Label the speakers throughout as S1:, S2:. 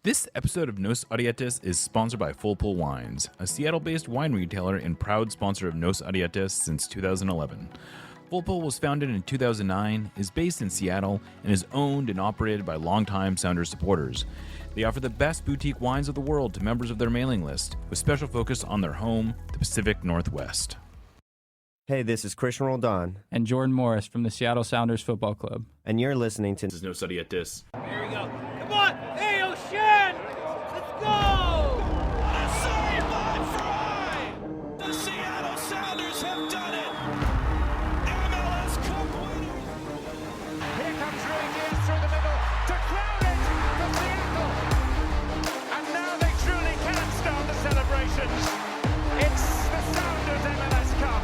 S1: This episode of Nos Arietes is sponsored by Full Pull Wines, a Seattle-based wine retailer and proud sponsor of Nos Arietes since 2011. Full Pull was founded in 2009, is based in Seattle, and is owned and operated by longtime Sounders supporters. They offer the best boutique wines of the world to members of their mailing list, with special focus on their home, the Pacific Northwest.
S2: Hey, this is Christian Roldan.
S3: And Jordan Morris from the Seattle Sounders Football Club.
S2: And you're listening to
S1: This is Nos Arietes.
S4: Here we go. Come on! Hey, Oshan! Let's go!
S5: A sideline fry! The Seattle Sounders have done it! MLS Cup winners!
S6: Here comes Rui Diaz through the middle to crown it for Seattle! And now they truly can start the celebrations. It's the Sounders MLS Cup.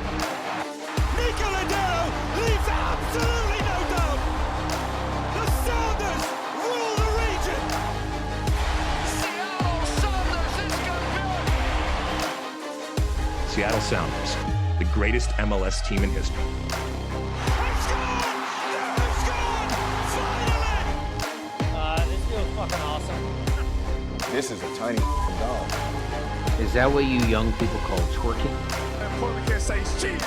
S5: Nicoladero leaves absolutely no doubt! The Sounders rule the region!
S6: Seattle Sounders is good.
S7: Seattle Sounders, the greatest MLS team in history.
S5: They've scored! They've scored! Finally!
S4: This feels fucking awesome.
S8: This is a tiny dog.
S9: Is that what you young people call twerking?
S6: And Portland can't say it's cheating.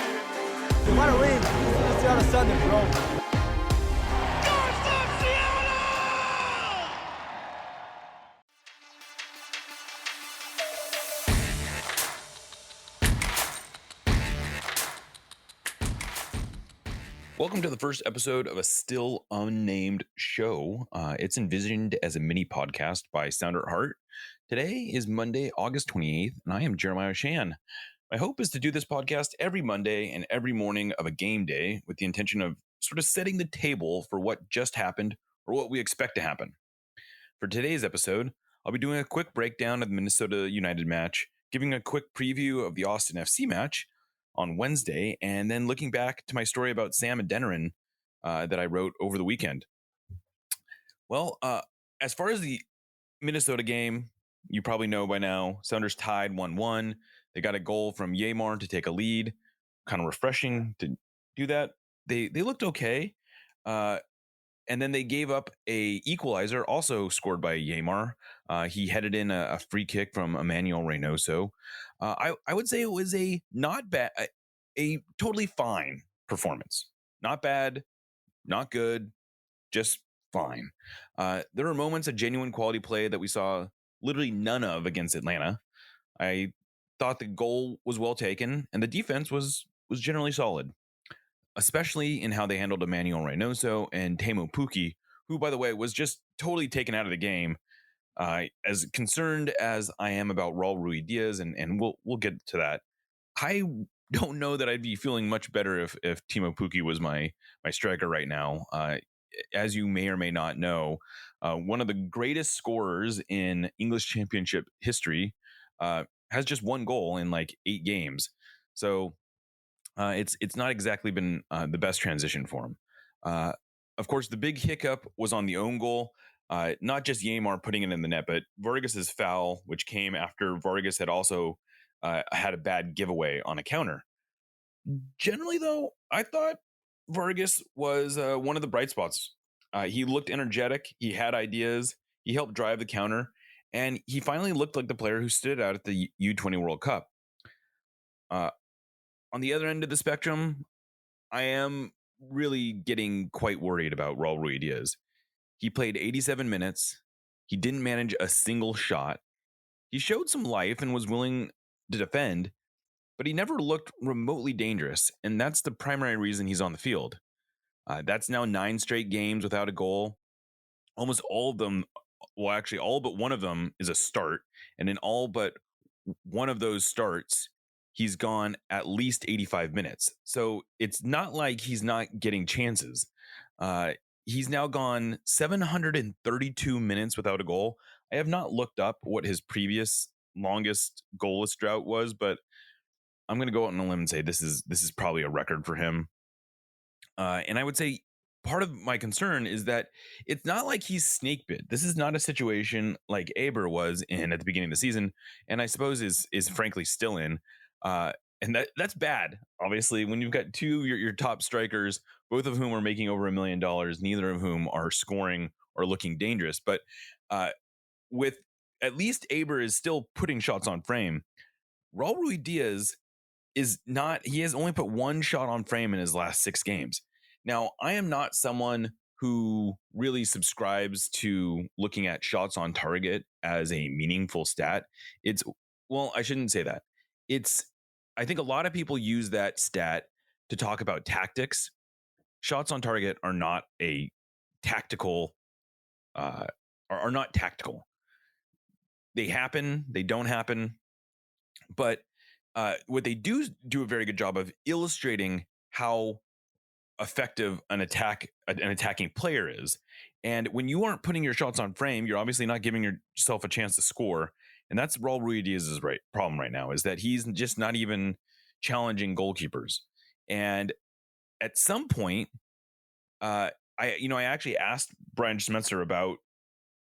S4: We want to win. Let's Seattle Sunday, bro.
S5: God bless Seattle!
S1: Welcome to the first episode of a still unnamed show. It's envisioned as a mini podcast by Sounder at Heart. Today is Monday, August 28th, and I am Jeremiah Oshan. My hope is to do this podcast every Monday and every morning of a game day with the intention of sort of setting the table for what just happened or what we expect to happen. For today's episode, I'll be doing a quick breakdown of the Minnesota United match, giving a quick preview of the Austin FC match on Wednesday, and then looking back to my story about Sam Adeniran that I wrote over the weekend. Well, as far as the Minnesota game, you probably know by now, Sounders tied 1-1. They got a goal from Yeimar to take a lead. Kind of refreshing to do that. They looked okay. And then they gave up a equalizer, also scored by Yeimar. He headed in a free kick from Emmanuel Reynoso. I would say it was a not bad, a totally fine performance. Not bad, not good, just fine. There were moments of genuine quality play that we saw literally none of against Atlanta. I thought the goal was well taken, and the defense was generally solid, especially in how they handled Emmanuel Reynoso and Teemu Pukki, who, by the way, was just totally taken out of the game. As concerned as I am about Raul Rui Diaz, and we'll get to that, I don't know that I'd be feeling much better if Teemu Pukki was my striker right now. As you may or may not know, one of the greatest scorers in English Championship history has just one goal in like 8 games. So it's not exactly been the best transition for him. Of course, the big hiccup was on the own goal. Not just Yeimar putting it in the net, but Vargas's foul, which came after Vargas had also had a bad giveaway on a counter. Generally, though, I thought Vargas was one of the bright spots. He looked energetic. He had ideas. He helped drive the counter. And he finally looked like the player who stood out at the U20 World Cup. On the other end of the spectrum, I am really getting quite worried about Raul Rui Diaz. He played 87 minutes. He didn't manage a single shot. He showed some life and was willing to defend, but he never looked remotely dangerous, and that's the primary reason he's on the field. That's now 9 straight games without a goal. Almost all of them, well, actually all but one of them is a start, and in all but one of those starts, he's gone at least 85 minutes. So it's not like he's not getting chances. He's now gone 732 minutes without a goal. I have not looked up what his previous longest goalless drought was, but I'm going to go out on a limb and say this is probably a record for him. And I would say part of my concern is that it's not like he's snake bit. This is not a situation like Aber was in at the beginning of the season, and I suppose is frankly still in. And that's bad, obviously, when you've got two your top strikers, both of whom are making over $1 million, neither of whom are scoring or looking dangerous. But with at least Aber is still putting shots on frame. Raul Ruidiaz is not, he has only put one shot on frame in his last 6 games. Now, I am not someone who really subscribes to looking at shots on target as a meaningful stat. Well, I shouldn't say that. I think a lot of people use that stat to talk about tactics. Shots on target are not a tactical, are not tactical. They happen, they don't happen, but what they do a very good job of illustrating how effective an attacking player is. And when you aren't putting your shots on frame, you're obviously not giving yourself a chance to score. And that's Raul Ruidiaz's problem right now, is that he's just not even challenging goalkeepers. And at some point, I actually asked Brian Schmetzer about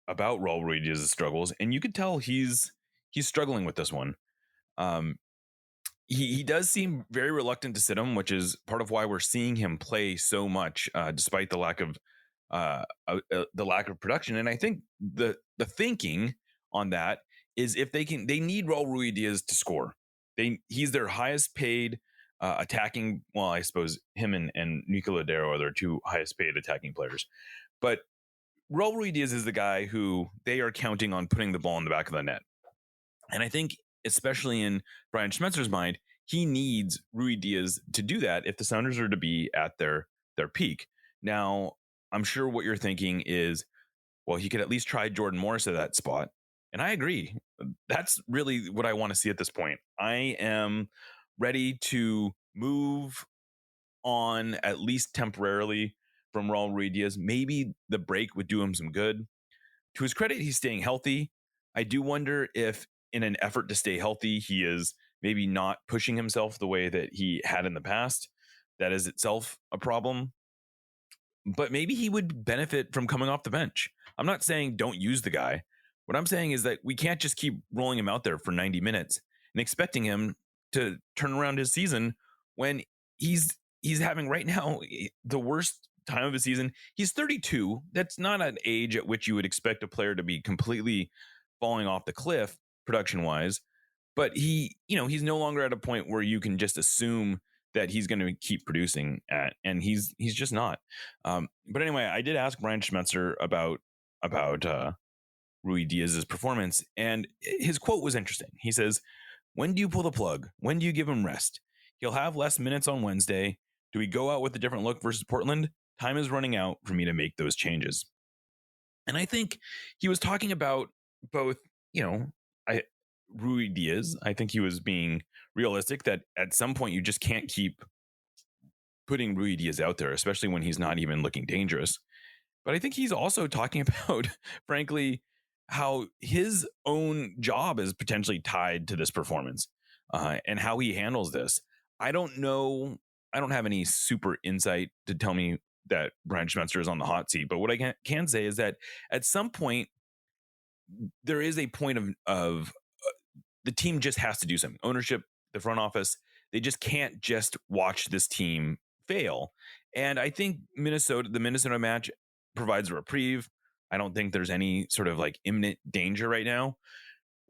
S1: Raul Ruidiaz's struggles, and you could tell he's struggling with this one. He does seem very reluctant to sit him, which is part of why we're seeing him play so much, despite the lack of production. And I think the thinking on that is if they need Raul Ruidiaz to score. He's their highest paid attacking. Well, I suppose him and Nico Lodeiro are their 2 highest paid attacking players, but Raul Ruidiaz is the guy who they are counting on putting the ball in the back of the net. And I think, especially in Brian Schmetzer's mind, he needs Ruidiaz to do that if the Sounders are to be at their peak. Now, I'm sure what you're thinking is, well, he could at least try Jordan Morris at that spot. And I agree. That's really what I want to see at this point. I am ready to move on, at least temporarily, from Raul Ruidiaz. Maybe the break would do him some good. To his credit, he's staying healthy. I do wonder if, in an effort to stay healthy, he is maybe not pushing himself the way that he had in the past. That is itself a problem. But maybe he would benefit from coming off the bench. I'm not saying don't use the guy. What I'm saying is that we can't just keep rolling him out there for 90 minutes and expecting him to turn around his season when he's having right now the worst time of his season. He's 32. That's not an age at which you would expect a player to be completely falling off the cliff production wise, but he's no longer at a point where you can just assume that he's going to keep producing at, and he's just not. But anyway, I did ask Brian Schmetzer about Ruidiaz's performance, and his quote was interesting. He says, "When do you pull the plug? When do you give him rest? He'll have less minutes on Wednesday. Do we go out with a different look versus Portland? Time is running out for me to make those changes." And I think he was talking about both, Ruidiaz. I think he was being realistic that at some point you just can't keep putting Ruidiaz out there, especially when he's not even looking dangerous. But I think he's also talking about, frankly, how his own job is potentially tied to this performance and how he handles this. I don't know. I don't have any super insight to tell me that Brian Schmetzer is on the hot seat. But what I can say is that at some point, there is a point of the team just has to do something. Ownership, the front office, they just can't just watch this team fail. And I think the Minnesota match provides a reprieve. I don't think there's any sort of like imminent danger right now,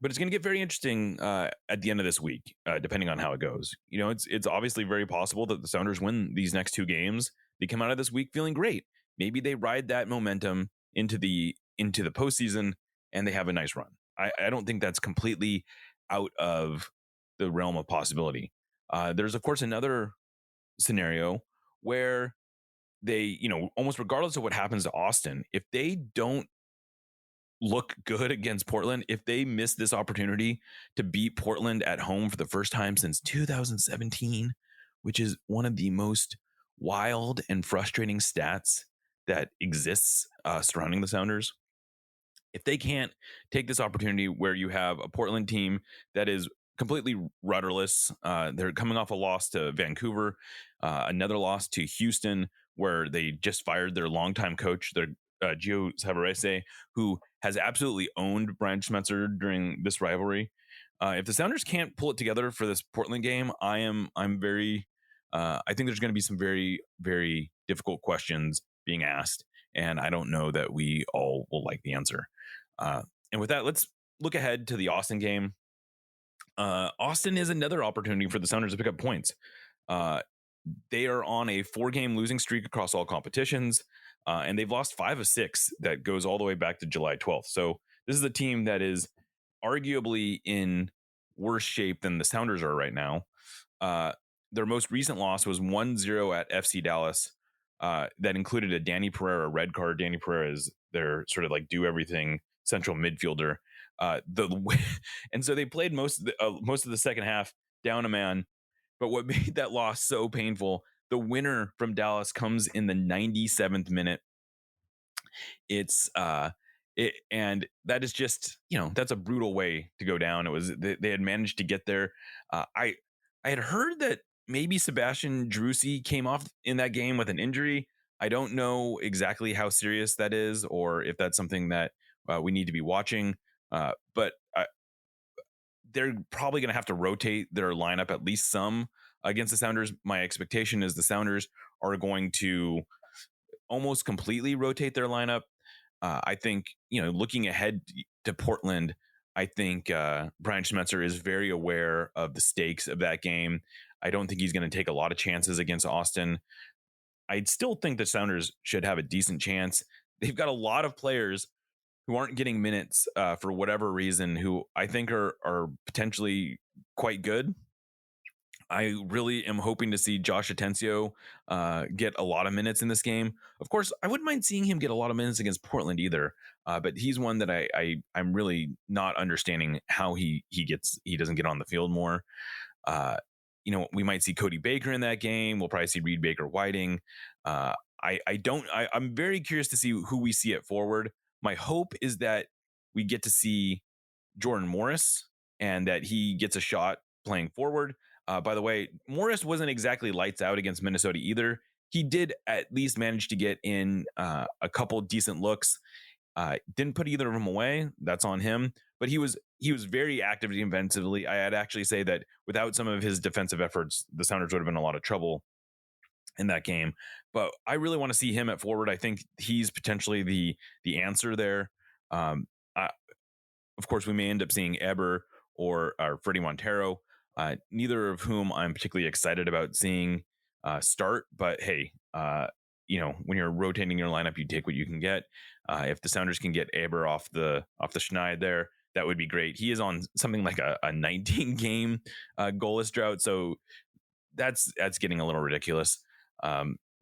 S1: but it's going to get very interesting at the end of this week, depending on how it goes. It's obviously very possible that the Sounders win these next 2 games. They come out of this week feeling great. Maybe they ride that momentum into the postseason and they have a nice run. I don't think that's completely out of the realm of possibility. There's, of course, another scenario where they, almost regardless of what happens to Austin, if they don't look good against Portland, if they miss this opportunity to beat Portland at home for the first time since 2017, which is one of the most wild and frustrating stats that exists surrounding the Sounders. If they can't take this opportunity where you have a Portland team that is completely rudderless, they're coming off a loss to Vancouver, another loss to Houston, where they just fired their longtime coach, their Gio Savarese, who has absolutely owned Brian Schmetzer during this rivalry. If the Sounders can't pull it together for this Portland game, I think there's going to be some very, very difficult questions being asked, and I don't know that we all will like the answer. And with that, let's look ahead to the Austin game. Austin is another opportunity for the Sounders to pick up points. They are on a 4-game losing streak across all competitions, and they've lost 5 of 6 that goes all the way back to July 12th. So this is a team that is arguably in worse shape than the Sounders are right now. Their most recent loss was 1-0 at FC Dallas. That included a Danny Pereira red card. Danny Pereira is their sort of like do everything central midfielder. And so they played most of the second half down a man. But what made that loss so painful, the winner from Dallas comes in the 97th minute. And that is just, that's a brutal way to go down. It was, they had managed to get there. I had heard that maybe Sebastian Drusi came off in that game with an injury. I don't know exactly how serious that is, or if that's something that we need to be watching. But they're probably going to have to rotate their lineup at least some against the Sounders. My expectation is the Sounders are going to almost completely rotate their lineup. I think, looking ahead to Portland, I think Brian Schmetzer is very aware of the stakes of that game. I don't think he's going to take a lot of chances against Austin. I still think the Sounders should have a decent chance. They've got a lot of players who aren't getting minutes for whatever reason, who I think are potentially quite good. I really am hoping to see Josh Atencio get a lot of minutes in this game. Of course, I wouldn't mind seeing him get a lot of minutes against Portland either. But he's one that I'm really not understanding how he doesn't get on the field more. We might see Cody Baker in that game. We'll probably see Reed Baker Whiting. I'm very curious to see who we see at forward. My hope is that we get to see Jordan Morris and that he gets a shot playing forward. By the way, Morris wasn't exactly lights out against Minnesota either. He did at least manage to get in a couple decent looks. Didn't put either of them away. That's on him. But he was very active defensively. I'd actually say that without some of his defensive efforts, the Sounders would have been in a lot of trouble in that game. But I really want to see him at forward. I think he's potentially the answer there. Of course, we may end up seeing Eber or Freddie Montero, neither of whom I'm particularly excited about seeing start. But hey, when you're rotating your lineup, you take what you can get. If the Sounders can get Eber off the schneid there, that would be great. He is on something like a 19 game goalless drought, so that's getting a little ridiculous.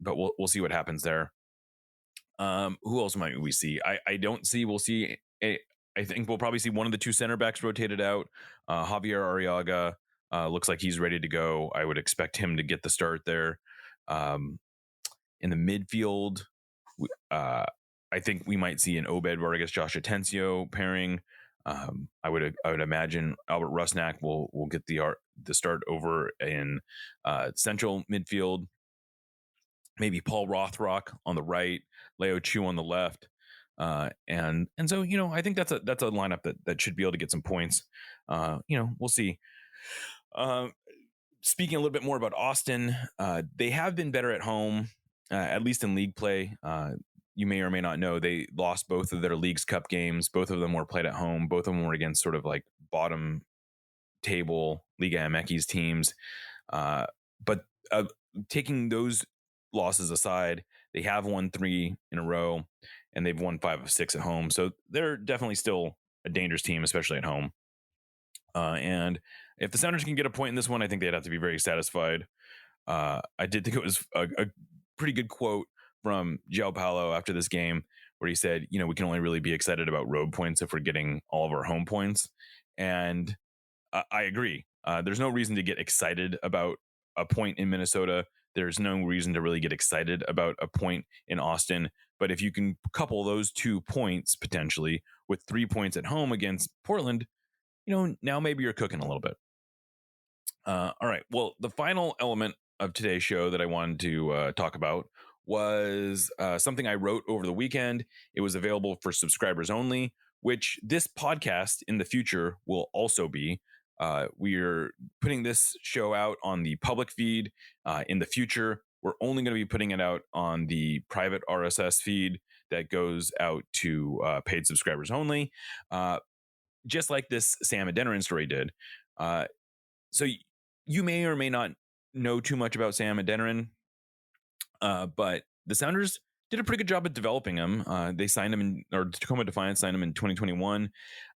S1: But we'll see what happens there. Who else might we see? I don't see. We'll see. I think we'll probably see one of the two center backs rotated out. Javier Arriaga looks like he's ready to go. I would expect him to get the start there. In the midfield, I think we might see an Obed Vargas, Josh Atencio pairing. I would imagine Albert Rusnak will get the start over in central midfield. Maybe Paul Rothrock on the right, Leo Chu on the left. And so, I think that's a lineup that should be able to get some points. We'll see. Speaking a little bit more about Austin, they have been better at home, at least in league play. You may or may not know they lost both of their Leagues Cup games. Both of them were played at home. Both of them were against sort of like bottom table Liga MX teams. But taking those losses aside, they have won 3 in a row, and they've won 5 of 6 at home. So they're definitely still a dangerous team, especially at home. And if the Sounders can get a point in this one, I think they'd have to be very satisfied. I did think it was a pretty good quote from João Paulo after this game, where he said, we can only really be excited about road points if we're getting all of our home points. And I agree. There's no reason to get excited about a point in Minnesota. There's no reason to really get excited about a point in Austin. But if you can couple those 2 points potentially with 3 points at home against Portland, now maybe you're cooking a little bit. All right. Well, the final element of today's show that I wanted to talk about was something I wrote over the weekend. It was available for subscribers only, which this podcast in the future will also be. We're putting this show out on the public feed. In the future, we're only going to be putting it out on the private RSS feed that goes out to paid subscribers only, just like this Sam Adeniran story did. So you may or may not know too much about Sam Adeniran, but the Sounders did a pretty good job at developing him. They signed him or Tacoma Defiance signed him in 2021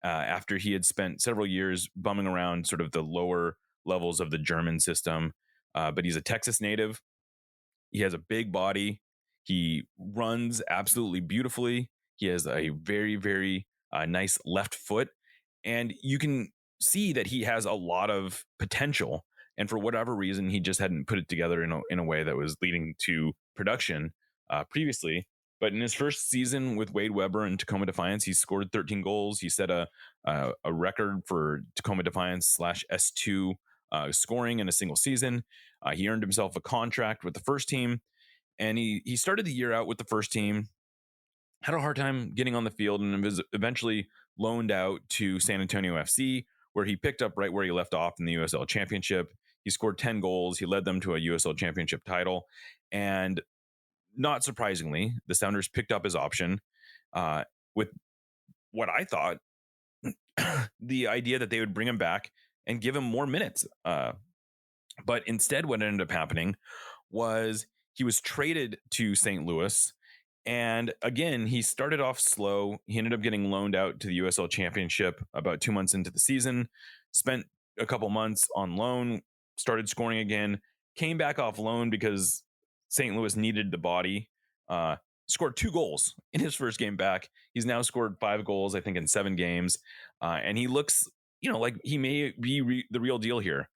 S1: after he had spent several years bumming around sort of the lower levels of the German system. But he's a Texas native. He has a big body. He runs absolutely beautifully. He has a very, very nice left foot. And you can see that he has a lot of potential. And for whatever reason, he just hadn't put it together in a way that was leading to production previously. But in his first season with Wade Weber and Tacoma Defiance, he scored 13 goals. He set a record for Tacoma Defiance /S2 scoring in a single season. He earned himself a contract with the first team, and he started the year out with the first team, had a hard time getting on the field, and was eventually loaned out to San Antonio FC, where he picked up right where he left off in the USL Championship. He scored 10 goals. He led them to a USL Championship title. And not surprisingly, the Sounders picked up his option with what I thought the idea that they would bring him back and give him more minutes. But instead, what ended up happening was he was traded to St. Louis. And again, he started off slow. He ended up getting loaned out to the USL Championship about 2 months into the season, spent a couple months on loan, started scoring again, came back off loan because St. Louis needed the body, scored 2 goals in his first game back. He's now scored 5 goals, I think, in 7 games. And he looks, like he may be the real deal here.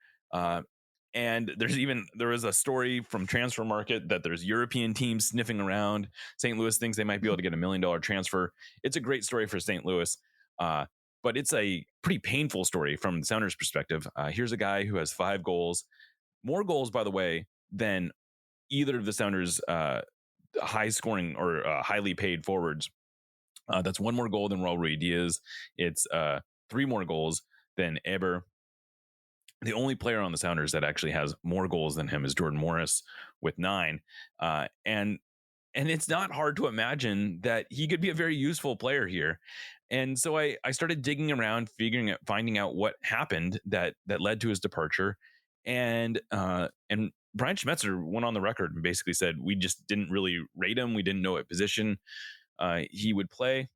S1: And there was a story from Transfer Market that there's European teams sniffing around. St. Louis thinks they might be able to get $1 million transfer. It's a great story for St. Louis, but it's a pretty painful story from the Sounders' perspective. Here's a guy who has 5 goals, more goals, by the way, than either of the Sounders' high scoring or highly paid forwards. That's 1 more goal than Raul Ruidiaz. It's 3 more goals than Eber. The only player on the Sounders that actually has more goals than him is Jordan Morris with 9. And it's not hard to imagine that he could be a very useful player here. And so I started digging around, finding out what happened that led to his departure. And Brian Schmetzer went on the record and basically said, we just didn't really rate him. We didn't know what position he would play.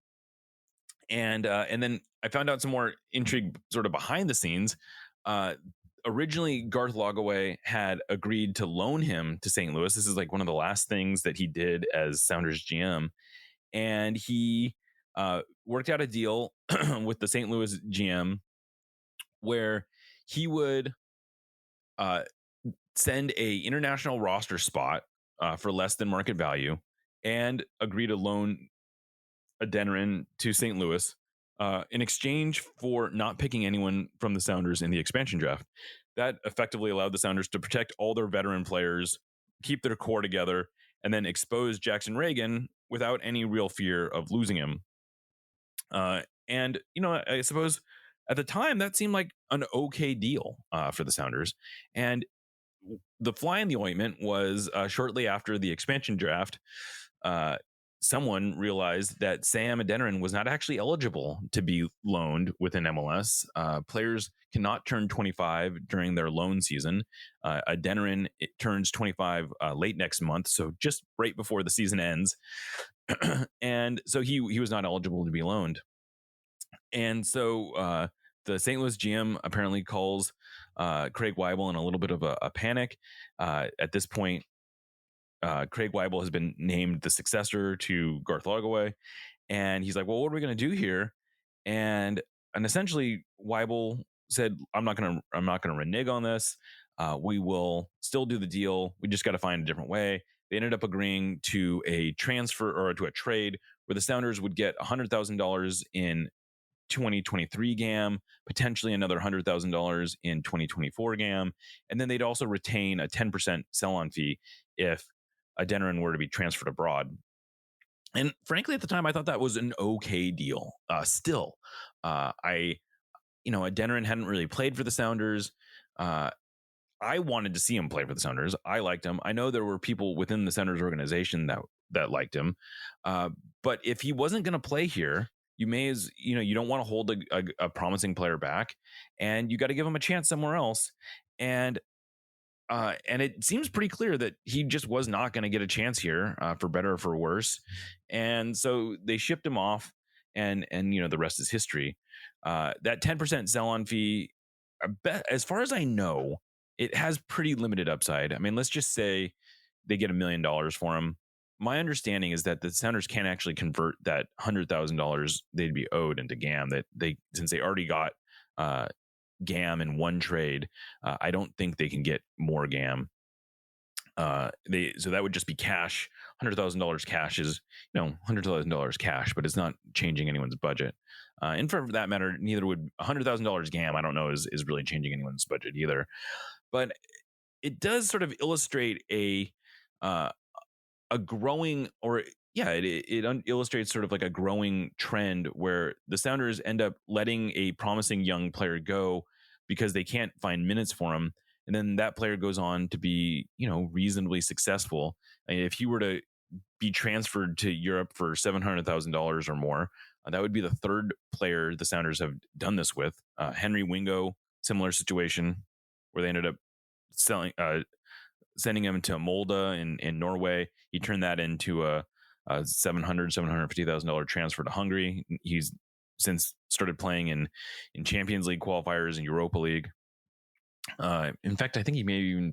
S1: And then I found out some more intrigue sort of behind the scenes. Originally, Garth Logaway had agreed to loan him to St. Louis. This is like one of the last things that he did as Sounders GM. And he worked out a deal with the St. Louis GM where he would send a international roster spot for less than market value and agree to loan Adeniran to St. Louis in exchange for not picking anyone from the Sounders in the expansion draft. That effectively allowed the Sounders to protect all their veteran players, keep their core together, and then expose Jackson Reagan without any real fear of losing him. And I suppose at the time that seemed like an okay deal for the Sounders. And the fly in the ointment was shortly after the expansion draft, someone realized that Sam Adeniran was not actually eligible to be loaned within MLS. Players cannot turn 25 during their loan season. Adeniran turns 25 late next month, so just right before the season ends. And so he was not eligible to be loaned. And so the St. Louis GM apparently calls Craig Weibel in a little bit of a panic. At this point, Craig Weibel has been named the successor to Garth Logaway, and he's like, well, what are we going to do here? And essentially Weibel said, I'm not going to renege on this. We will still do the deal. We just got to find a different way. They ended up agreeing to a transfer or to a trade where the Sounders would get $100,000 in 2023 GAM, potentially another $100,000 in 2024 GAM, and then they'd also retain a 10% sell-on fee if Adeniran were to be transferred abroad. And frankly, at the time, I thought that was an okay deal. Still, Adeniran hadn't really played for the Sounders. I wanted to see him play for the Sounders. I liked him. I know there were people within the Sounders organization that that liked him. But if he wasn't going to play here, you don't want to hold a promising player back, and you got to give him a chance somewhere else. And it seems pretty clear that he just was not going to get a chance here, for better or for worse. And so they shipped him off, and the rest is history. That 10% sell-on fee, as far as I know, it has pretty limited upside. I mean, let's just say they get $1 million for him. My understanding is that the Sounders can't actually convert that $100,000 they'd be owed into GAM. Since they already got GAM in one trade, I don't think they can get more GAM. So that would just be cash. $100,000 cash is $100,000 cash, but it's not changing anyone's budget. And for that matter, neither would $100,000 GAM. I don't know is really changing anyone's budget either. But it does sort of illustrate a growing, it illustrates sort of like a growing trend where the Sounders end up letting a promising young player go because they can't find minutes for him. And then that player goes on to be, reasonably successful. And if he were to be transferred to Europe for $700,000 or more, that would be the third player the Sounders have done this with. Henry Wingo, similar situation where they ended up sending him to Molde in Norway. He turned that into a $750,000 transfer to Hungary. He's since started playing in Champions League qualifiers and Europa League. In fact, I think he may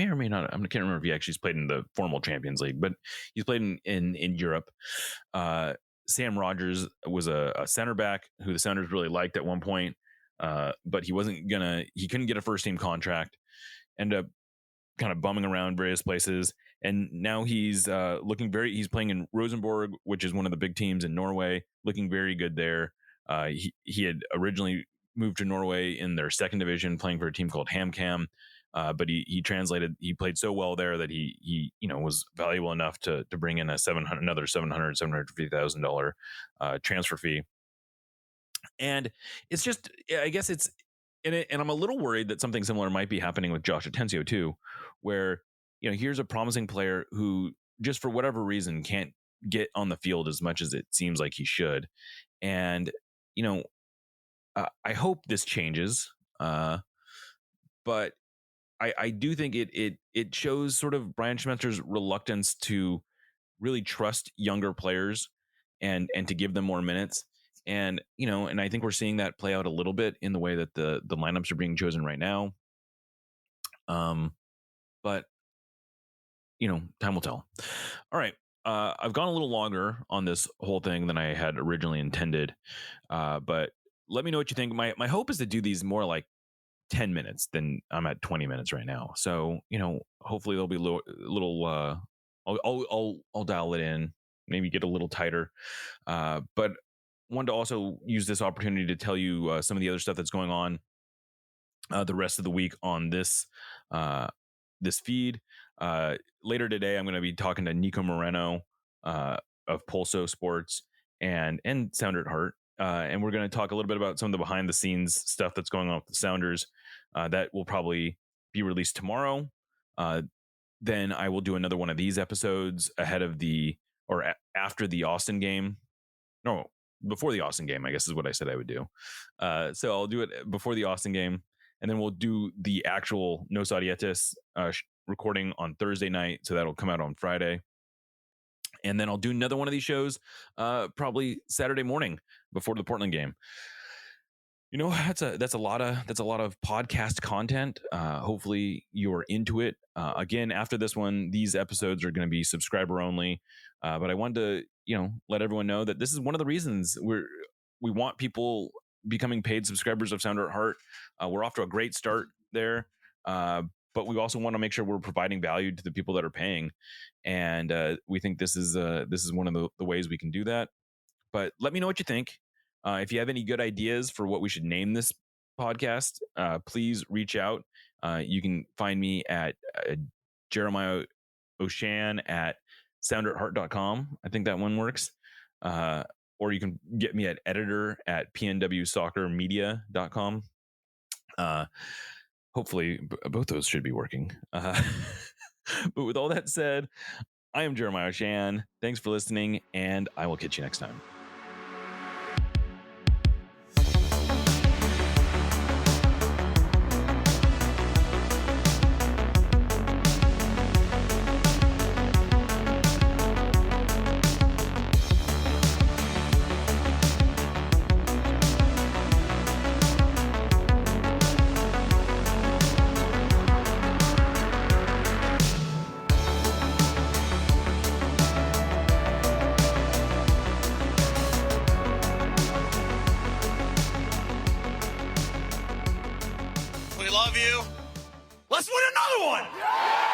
S1: or may not. I can't remember if he actually played in the formal Champions League, but he's played in Europe. Sam Rogers was a center back who the Sounders really liked at one point, but he couldn't get a first team contract. Ended up kind of bumming around various places, and now he's he's playing in Rosenborg, which is one of the big teams in Norway, looking very good there. He had originally moved to Norway in their second division, playing for a team called HamKam, but he played so well there that he was valuable enough to bring in another $750,000 transfer fee. And it's just, I guess it's in it, and I'm a little worried that something similar might be happening with Josh Atencio too, where here's a promising player who just for whatever reason can't get on the field as much as it seems like he should. And I hope this changes, but I do think it shows sort of Brian Schmetzer's reluctance to really trust younger players and to give them more minutes. And and I think we're seeing that play out a little bit in the way that the lineups are being chosen right now. But time will tell. All right. I've gone a little longer on this whole thing than I had originally intended. But let me know what you think. My hope is to do these more like 10 minutes than I'm at 20 minutes right now. So, hopefully there'll be a little, I'll dial it in, maybe get a little tighter. But wanted to also use this opportunity to tell you some of the other stuff that's going on the rest of the week on this feed. Later today, I'm going to be talking to Nico Moreno of Pulso Sports and Sounder at Heart. And we're going to talk a little bit about some of the behind the scenes stuff that's going on with the Sounders. That will probably be released tomorrow. Then I will do another one of these episodes after the Austin game. No, before the Austin game, I guess is what I said I would do. So I'll do it before the Austin game, and then we'll do the actual Nos Audietes recording on Thursday night. So that'll come out on Friday. And then I'll do another one of these shows probably Saturday morning before the Portland game. That's a lot of podcast content. Hopefully you're into it. Again, after this one, these episodes are going to be subscriber only. But I wanted to, let everyone know that this is one of the reasons we want people becoming paid subscribers of Sounder at Heart. We're off to a great start there. But we also want to make sure we're providing value to the people that are paying. And we think this is one of the ways we can do that. But let me know what you think. If you have any good ideas for what we should name this podcast, please reach out. You can find me at Jeremiah Oshan at sounderatheart.com. I think that one works. Or you can get me at editor at pnwsoccermedia.com. Hopefully both those should be working. But with all that said, I am Jeremiah Oshan. Thanks for listening, and I will catch you next time.
S5: We love you. Let's win another one.